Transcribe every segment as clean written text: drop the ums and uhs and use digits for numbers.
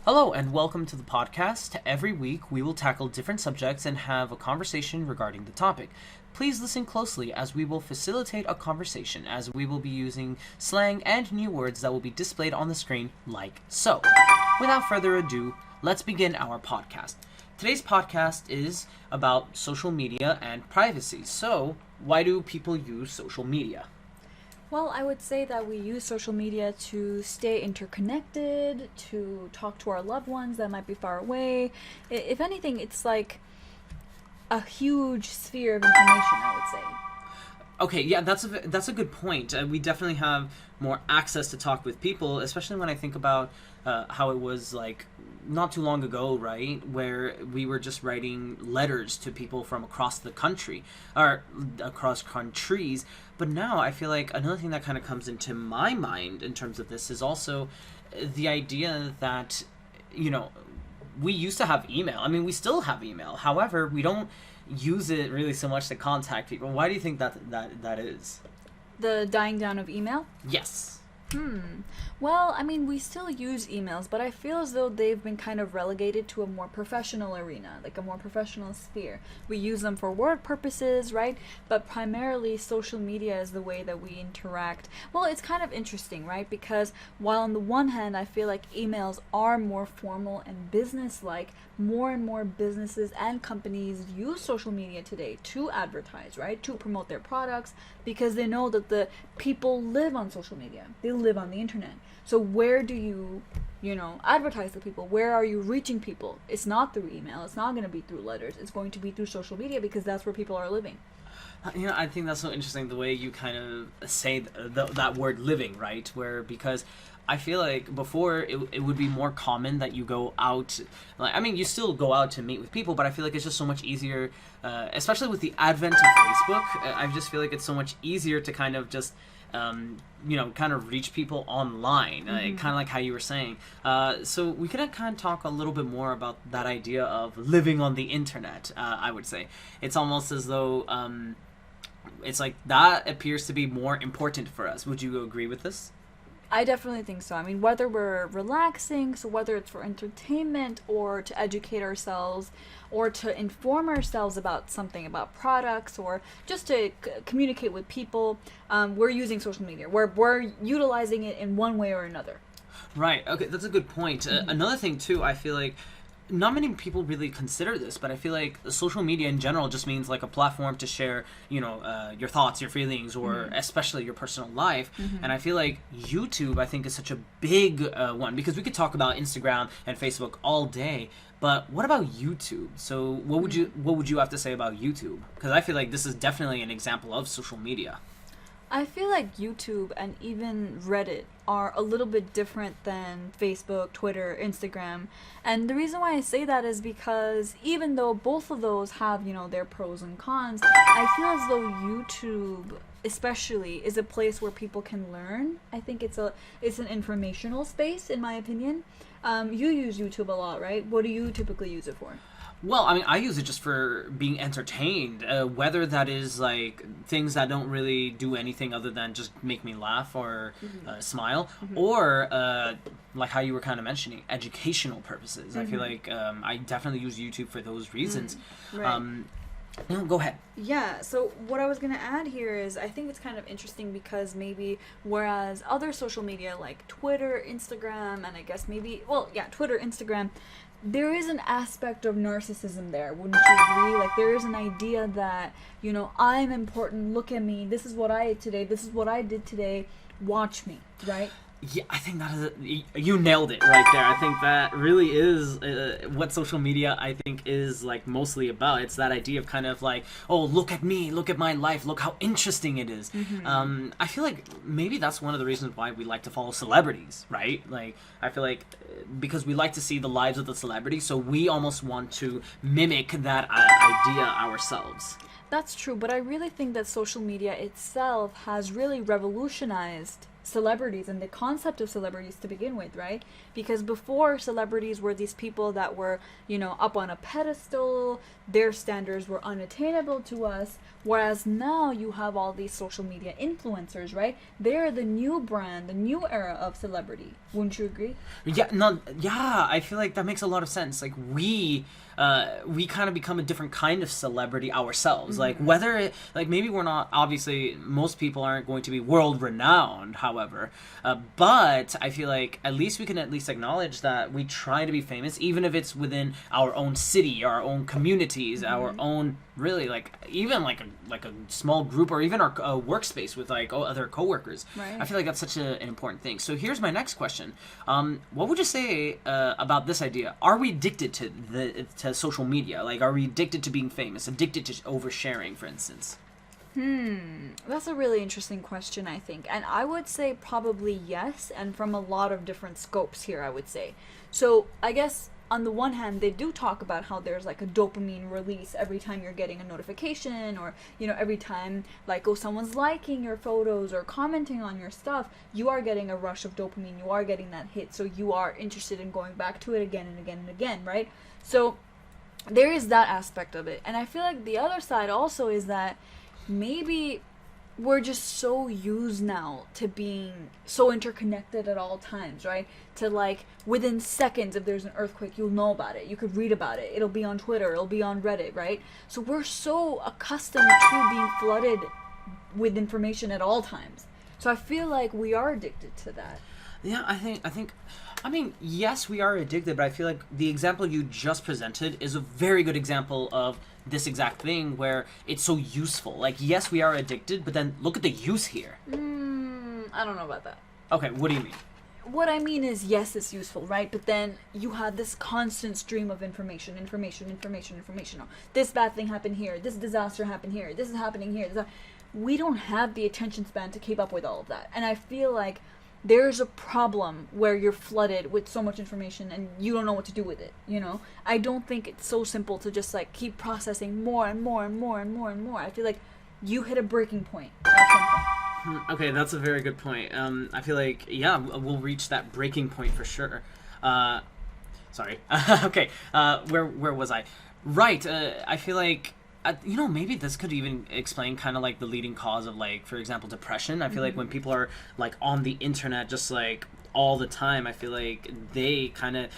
Hello and welcome to the podcast. Every week we will tackle different subjects and have a conversation regarding the topic. Please listen closely as we will facilitate a conversation as we will be using slang and new words that will be displayed on the screen like so. Without further ado, let's begin our podcast. Today's podcast is about social media and privacy. So, why do people use social media? Well, I would say that we use social media to stay interconnected, to talk to our loved ones that might be far away. If anything, it's like a huge sphere of information, I would say. Okay, yeah, that's a good point. We definitely have more access to talk with people, especially when I think about how it was like not too long ago, right, where we were just writing letters to people from across the country or across countries. But now I feel like another thing that kind of comes into my mind in terms of this is also the idea that, you know, we used to have email. I mean, we still have email. However, we don't use it really so much to contact people. Why do you think that is? The dying down of email? Yes. Well, I mean, we still use emails, but I feel as though they've been kind of relegated to a more professional arena, like a more professional sphere. We use them for work purposes, right? But primarily, social media is the way that we interact. Well, it's kind of interesting, right? Because while on the one hand, I feel like emails are more formal and business-like, more and more businesses and companies use social media today to advertise, right? To promote their products, because they know that the people live on social media. They live on the internet. So where do you advertise to people? Where are you reaching people? It's not through email. It's not going to be through letters. It's going to be through social media because that's where people are living. You know, I think that's so interesting the way you kind of say that word living, right? Because I feel like before it would be more common that you go out, like, I mean, you still go out to meet with people, but I feel like it's just so much easier, especially with the advent of Facebook. I just feel like it's so much easier to kind of just, kind of reach people online, kind of like how you were saying. So we could kind of talk a little bit more about that idea of living on the internet, I would say. It's almost as though it's like that appears to be more important for us. Would you agree with this? I definitely think so. I mean, whether we're relaxing, so whether it's for entertainment or to educate ourselves or to inform ourselves about something, about products, or just to communicate with people, we're using social media. We're utilizing it in one way or another. Right. Okay, that's a good point. Another thing, too, I feel like not many people really consider this, but I feel like social media in general just means like a platform to share, your thoughts, your feelings, or especially your personal life. And I feel like YouTube, I think, is such a big one because we could talk about Instagram and Facebook all day. But what about YouTube? So what would you have to say about YouTube? Because I feel like this is definitely an example of social media. I feel like YouTube and even Reddit are a little bit different than Facebook, Twitter, Instagram. And the reason why I say that is because even though both of those have, their pros and cons, I feel as though YouTube especially is a place where people can learn. I think it's an informational space, in my opinion. You use YouTube a lot, right? What do you typically use it for? Well, I mean, I use it just for being entertained, whether that is, like, things that don't really do anything other than just make me laugh or smile, or, like how you were kind of mentioning, educational purposes. I feel like I definitely use YouTube for those reasons. Right. No, go ahead. Yeah, so what I was going to add here is I think it's kind of interesting because maybe whereas other social media like Twitter, Instagram, and I guess Twitter, Instagram, there is an aspect of narcissism there, wouldn't you agree? Like, there is an idea that, I'm important, look at me, this is what I ate today, this is what I did today, watch me, right? Yeah, I think that is you nailed it right there. I think that really is what social media, I think, is like mostly about. It's that idea of kind of like, oh, look at me, look at my life, look how interesting it is. I feel like maybe that's one of the reasons why we like to follow celebrities, right? Like, I feel like because we like to see the lives of the celebrities, so we almost want to mimic that idea ourselves. That's true, but I really think that social media itself has really revolutionized celebrities and the concept of celebrities to begin with, right? Because before, celebrities were these people that were, you know, up on a pedestal, their standards were unattainable to us, whereas now you have all these social media influencers, right? They're the new brand, the new era of celebrity. Wouldn't you agree? Yeah, no, yeah, I feel like that makes a lot of sense. Like we kind of become a different kind of celebrity ourselves. Like whether it, like maybe we're not, obviously most people aren't going to be world renowned, however, but I feel like at least we can at least acknowledge that we try to be famous, even if it's within our own city, our own communities, our own, really, like even like a small group, or even our workspace with like other coworkers. Right. I feel like that's such an important thing. So here's my next question. What would you say about this idea? Are we addicted to social media? Like, are we addicted to being famous? Addicted to oversharing, for instance? That's a really interesting question, I think. And I would say probably yes, and from a lot of different scopes here, I would say. So I guess on the one hand, they do talk about how there's like a dopamine release every time you're getting a notification, or, you know, every time like, oh, someone's liking your photos or commenting on your stuff, you are getting a rush of dopamine, you are getting that hit, so you are interested in going back to it again and again and again, right? So there is that aspect of it. And I feel like the other side also is that maybe we're just so used now to being so interconnected at all times, right? To like, within seconds, if there's an earthquake, you'll know about it. You could read about it. It'll be on Twitter. It'll be on Reddit, right? So we're so accustomed to being flooded with information at all times. So I feel like we are addicted to that. Yeah, I mean, yes, we are addicted, but I feel like the example you just presented is a very good example of this exact thing, where it's so useful. Like, yes, we are addicted, but then look at the use here. I don't know about that. Okay, what do you mean? What I mean is, yes, it's useful, right? But then you have this constant stream of information. Oh, this bad thing happened here. This disaster happened here. This is happening here. We don't have the attention span to keep up with all of that. And I feel like there's a problem where you're flooded with so much information and you don't know what to do with it, you know? I don't think it's so simple to just like keep processing more and more and more and more and more. I feel like you hit a breaking point at some point. Okay, that's a very good point. I feel like, yeah, we'll reach that breaking point for sure. Sorry. Okay, where was I? Right, I feel like, you know, maybe this could even explain kind of like the leading cause of, like, for example, depression. I feel like when people are like on the internet just like all the time, I feel like they kind of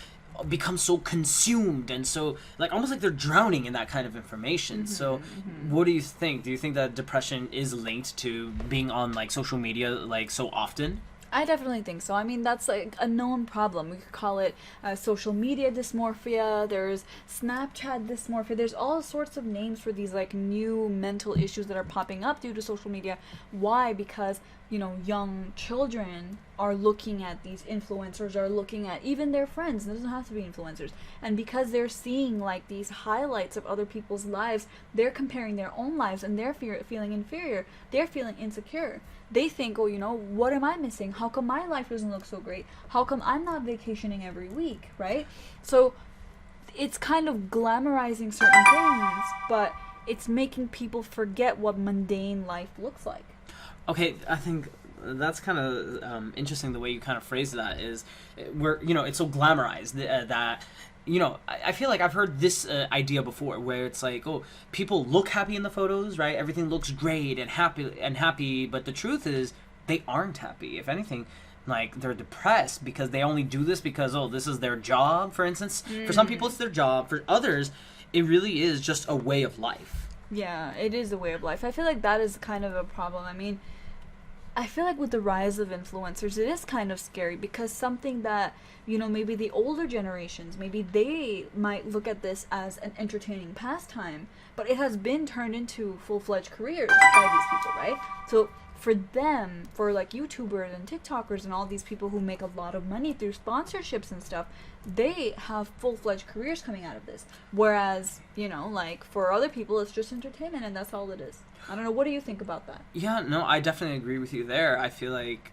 become so consumed and so like almost like they're drowning in that kind of information. So what do you think? Do you think that depression is linked to being on like social media like so often? I definitely think so. I mean, that's like a known problem. We could call it social media dysmorphia. There's Snapchat dysmorphia. There's all sorts of names for these like new mental issues that are popping up due to social media. Why? Because, you know, young children are looking at these influencers, are looking at even their friends. It doesn't have to be influencers. And because they're seeing like these highlights of other people's lives, they're comparing their own lives and they're feeling inferior. They're feeling insecure. They think, oh, you know, what am I missing? How come my life doesn't look so great? How come I'm not vacationing every week, right? So it's kind of glamorizing certain things, but it's making people forget what mundane life looks like. Okay, I think that's kind of interesting the way you kind of phrase that is, where, you know, it's so glamorized that, you know, I feel like I've heard this idea before where it's like, oh, people look happy in the photos, right? Everything looks great and happy, but the truth is they aren't happy. If anything, like, they're depressed because they only do this because, oh, this is their job, for instance. For some people, it's their job. For others, it really is just a way of life. Yeah, it is a way of life. I feel like that is kind of a problem. I mean, I feel like with the rise of influencers, it is kind of scary because something that, you know, maybe the older generations, maybe they might look at this as an entertaining pastime, but it has been turned into full-fledged careers by these people, right? So for them, for like YouTubers and TikTokers and all these people who make a lot of money through sponsorships and stuff, they have full-fledged careers coming out of this. Whereas, you know, like for other people, it's just entertainment and that's all it is. I don't know. What do you think about that? Yeah, no, I definitely agree with you there. I feel like,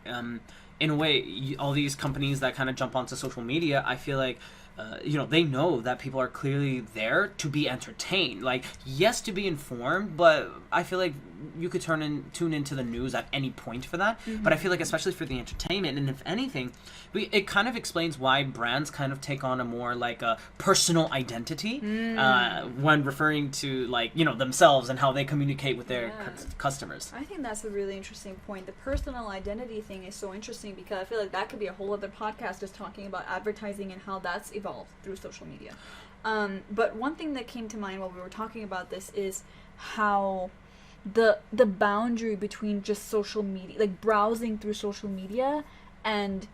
in a way, all these companies that kind of jump onto social media, I feel like they know that people are clearly there to be entertained. Like, yes, to be informed, but I feel like you could tune into the news at any point for that. But I feel like especially for the entertainment, and if anything, it kind of explains why brands kind of take on a more like a personal identity when referring to like themselves and how they communicate with their customers. I think that's a really interesting point. The personal identity thing is so interesting because I feel like that could be a whole other podcast just talking about advertising and how that's evolved through social media. But one thing that came to mind while we were talking about this is how the boundary between just social media, like browsing through social media and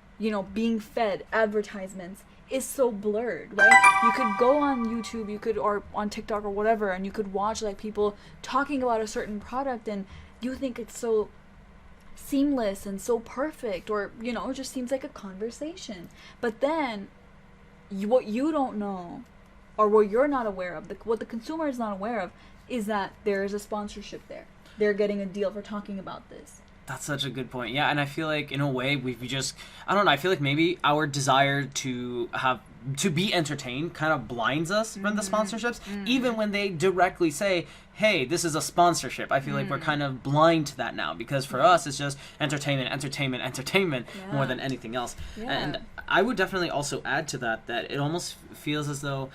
being fed advertisements, is so blurred, right? You could go on YouTube, or on TikTok or whatever, and you could watch like people talking about a certain product, and you think it's so seamless and so perfect, or it just seems like a conversation. But then what you don't know, or what you're not aware of, what the consumer is not aware of, is that there is a sponsorship there. They're getting a deal for talking about this. That's such a good point. Yeah, and I feel like in a way we just, I don't know, I feel like maybe our desire to be entertained kind of blinds us from the sponsorships, even when they directly say, hey, this is a sponsorship. I feel like we're kind of blind to that now, because for us it's just entertainment more than anything else. Yeah. And I would definitely also add to that it almost feels as though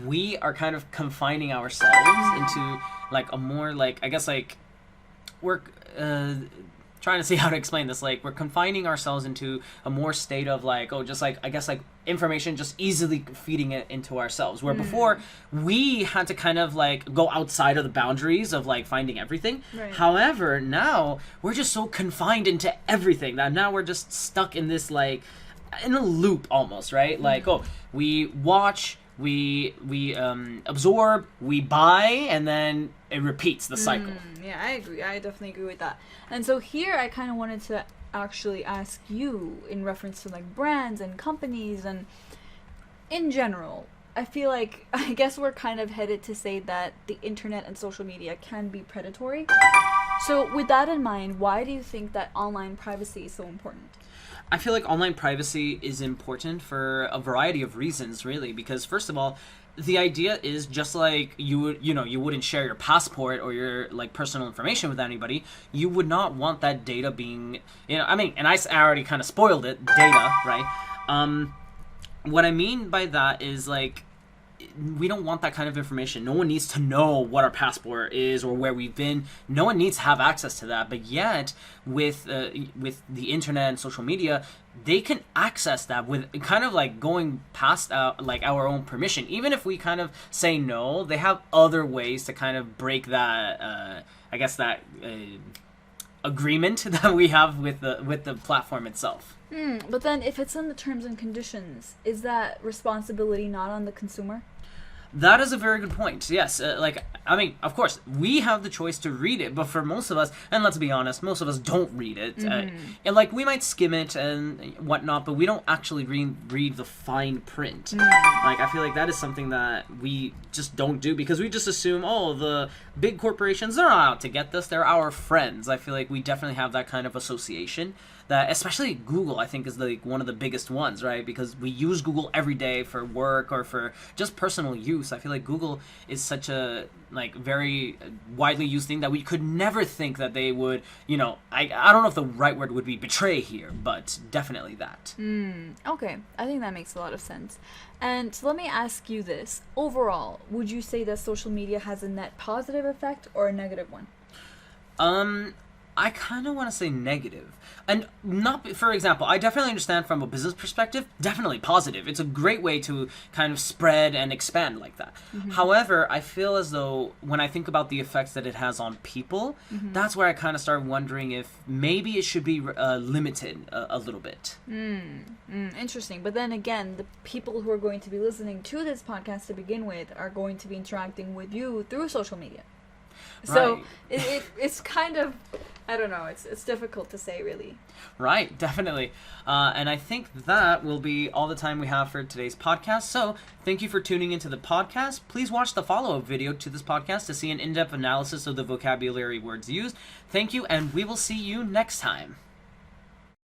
we are kind of confining ourselves into like a more like, I guess like we're trying to see how to explain this. Like, we're confining ourselves into a more state of like, just like, I guess like information just easily feeding it into ourselves, where before we had to kind of like go outside of the boundaries of like finding everything. Right. However, now we're just so confined into everything that now we're just stuck in this like in a loop almost, right? Like, we watch, we absorb, we buy, and then it repeats the cycle. Yeah, I agree. I definitely agree with that. And so here I kind of wanted to actually ask you in reference to like brands and companies and in general. I feel like, I guess we're kind of headed to say that the internet and social media can be predatory. So with that in mind, why do you think that online privacy is so important? I feel like online privacy is important for a variety of reasons, really, because first of all, the idea is just like you wouldn't share your passport or your like personal information with anybody. You would not want that data being, and I already kind of spoiled it, data, right? What I mean by that is like, we don't want that kind of information. No one needs to know what our passport is or where we've been. No one needs to have access to that. But yet, with the internet and social media, they can access that with kind of like going past like our own permission. Even if we kind of say no, they have other ways to kind of break that. I guess that agreement that we have with the platform itself. But then if it's in the terms and conditions, is that responsibility not on the consumer? That is a very good point. Yes, of course, we have the choice to read it, but for most of us, and let's be honest, most of us don't read it. And like, we might skim it and whatnot, but we don't actually read the fine print. Like, I feel like that is something that we just don't do, because we just assume, the big corporations, they're not out to get this, they're our friends. I feel like we definitely have that kind of association. That especially Google, I think, is like one of the biggest ones, right? Because we use Google every day for work or for just personal use. I feel like Google is such a like very widely used thing that we could never think that they would, I don't know if the right word would be betray here, but definitely that. Okay, I think that makes a lot of sense. And so let me ask you this. Overall, would you say that social media has a net positive effect or a negative one? I kind of want to say negative. And not, for example, I definitely understand from a business perspective, definitely positive. It's a great way to kind of spread and expand like that. However, I feel as though when I think about the effects that it has on people, that's where I kind of start wondering if maybe it should be limited a little bit. Interesting. But then again, the people who are going to be listening to this podcast to begin with are going to be interacting with you through social media. So right. it's kind of, I don't know, it's difficult to say, really. Right, definitely. And I think that will be all the time we have for today's podcast. So thank you for tuning into the podcast. Please watch the follow-up video to this podcast to see an in-depth analysis of the vocabulary words used. Thank you, and we will see you next time.